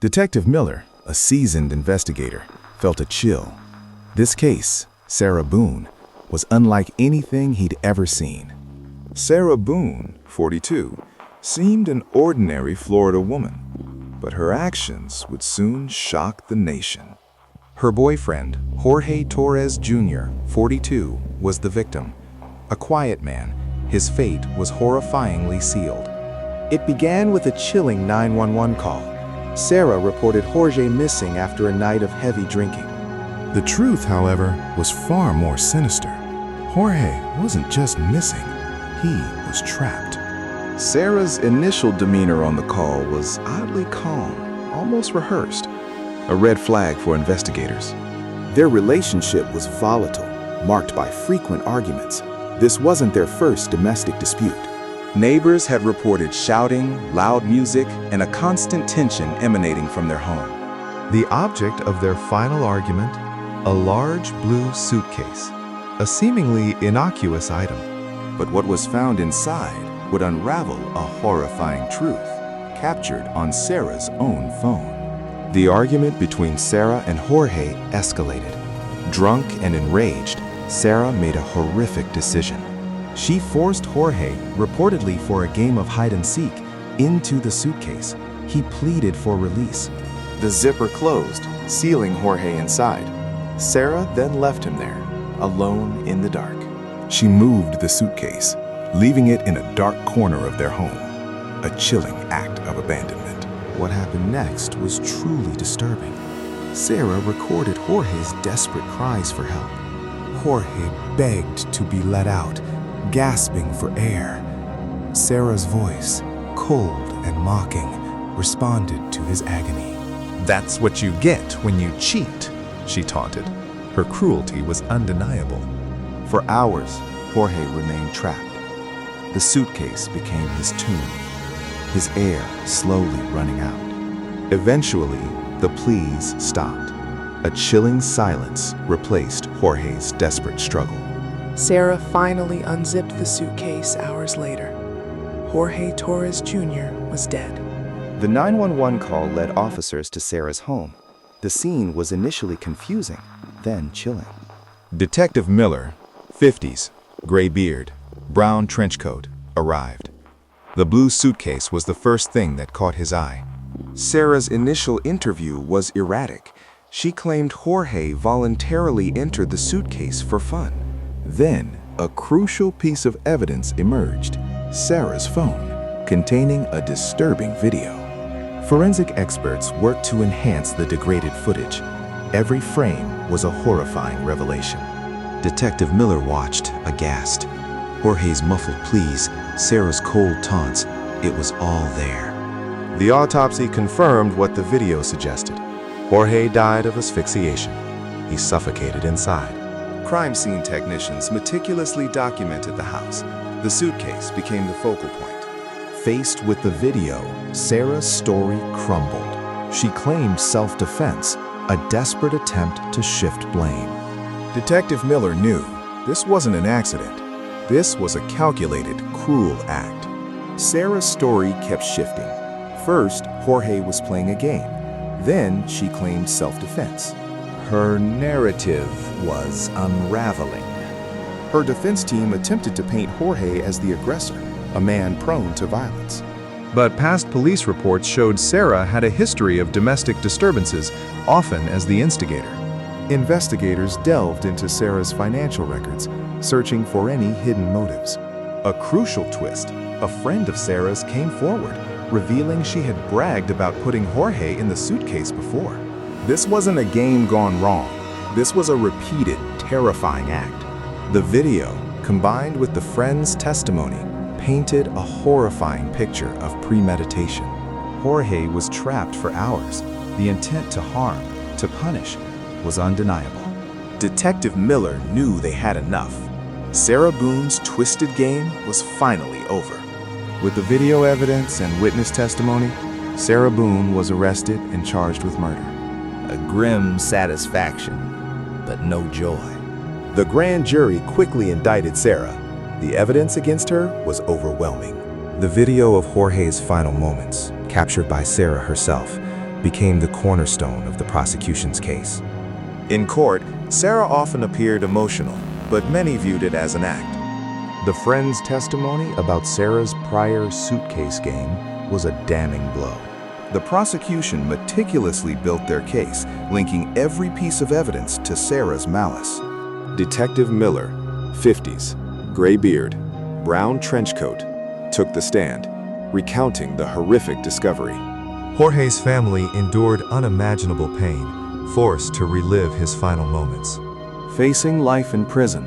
Detective Miller, a seasoned investigator, felt a chill. This case, Sarah Boone, was unlike anything he'd ever seen. Sarah Boone, 42, seemed an ordinary Florida woman, but her actions would soon shock the nation. Her boyfriend, Jorge Torres Jr., 42, was the victim. A quiet man, his fate was horrifyingly sealed. It began with a chilling 911 call. Sarah reported Jorge missing after a night of heavy drinking. The truth, however, was far more sinister. Jorge wasn't just missing, he was trapped. Sarah's initial demeanor on the call was oddly calm, almost rehearsed, a red flag for investigators. Their relationship was volatile, marked by frequent arguments. This wasn't their first domestic dispute. Neighbors had reported shouting, loud music, and a constant tension emanating from their home. The object of their final argument, a large blue suitcase, a seemingly innocuous item. But what was found inside would unravel a horrifying truth, captured on Sarah's own phone. The argument between Sarah and Jorge escalated. Drunk and enraged, Sarah made a horrific decision. She forced Jorge, reportedly for a game of hide-and-seek, into the suitcase. He pleaded for release. The zipper closed, sealing Jorge inside. Sarah then left him there, alone in the dark. She moved the suitcase, leaving it in a dark corner of their home, a chilling act of abandonment. What happened next was truly disturbing. Sarah recorded Jorge's desperate cries for help. Jorge begged to be let out, gasping for air. Sarah's voice, cold and mocking, responded to his agony. "That's what you get when you cheat," she taunted. Her cruelty was undeniable. For hours, Jorge remained trapped. The suitcase became his tomb, his air slowly running out. Eventually, the pleas stopped. A chilling silence replaced Jorge's desperate struggle. Sarah finally unzipped the suitcase hours later. Jorge Torres Jr. was dead. The 911 call led officers to Sarah's home. The scene was initially confusing, then chilling. Detective Miller, 50s, gray beard, brown trench coat, arrived. The blue suitcase was the first thing that caught his eye. Sarah's initial interview was erratic. She claimed Jorge voluntarily entered the suitcase for fun. Then, a crucial piece of evidence emerged: Sarah's phone, containing a disturbing video. Forensic experts worked to enhance the degraded footage. Every frame was a horrifying revelation. Detective Miller watched, aghast. Jorge's muffled pleas, Sarah's cold taunts, it was all there. The autopsy confirmed what the video suggested. Jorge died of asphyxiation. He suffocated inside. Crime scene technicians meticulously documented the house. The suitcase became the focal point. Faced with the video, Sarah's story crumbled. She claimed self-defense, a desperate attempt to shift blame. Detective Miller knew this wasn't an accident. This was a calculated, cruel act. Sarah's story kept shifting. First, Jorge was playing a game. Then she claimed self-defense. Her narrative was unraveling. Her defense team attempted to paint Jorge as the aggressor, a man prone to violence. But past police reports showed Sarah had a history of domestic disturbances, often as the instigator. Investigators delved into Sarah's financial records, searching for any hidden motives. A crucial twist: a friend of Sarah's came forward, revealing she had bragged about putting Jorge in the suitcase before. This wasn't a game gone wrong. This was a repeated, terrifying act. The video, combined with the friend's testimony, painted a horrifying picture of premeditation. Jorge was trapped for hours. The intent to harm, to punish, was undeniable. Detective Miller knew they had enough. Sarah Boone's twisted game was finally over. With the video evidence and witness testimony, Sarah Boone was arrested and charged with murder. A grim satisfaction, but no joy. The grand jury quickly indicted Sarah. The evidence against her was overwhelming. The video of Jorge's final moments, captured by Sarah herself, became the cornerstone of the prosecution's case. In court, Sarah often appeared emotional, but many viewed it as an act. The friend's testimony about Sarah's prior suitcase game was a damning blow. The prosecution meticulously built their case, linking every piece of evidence to Sarah's malice. Detective Miller, 50s, gray beard, brown trench coat, took the stand, recounting the horrific discovery. Jorge's family endured unimaginable pain, forced to relive his final moments. Facing life in prison,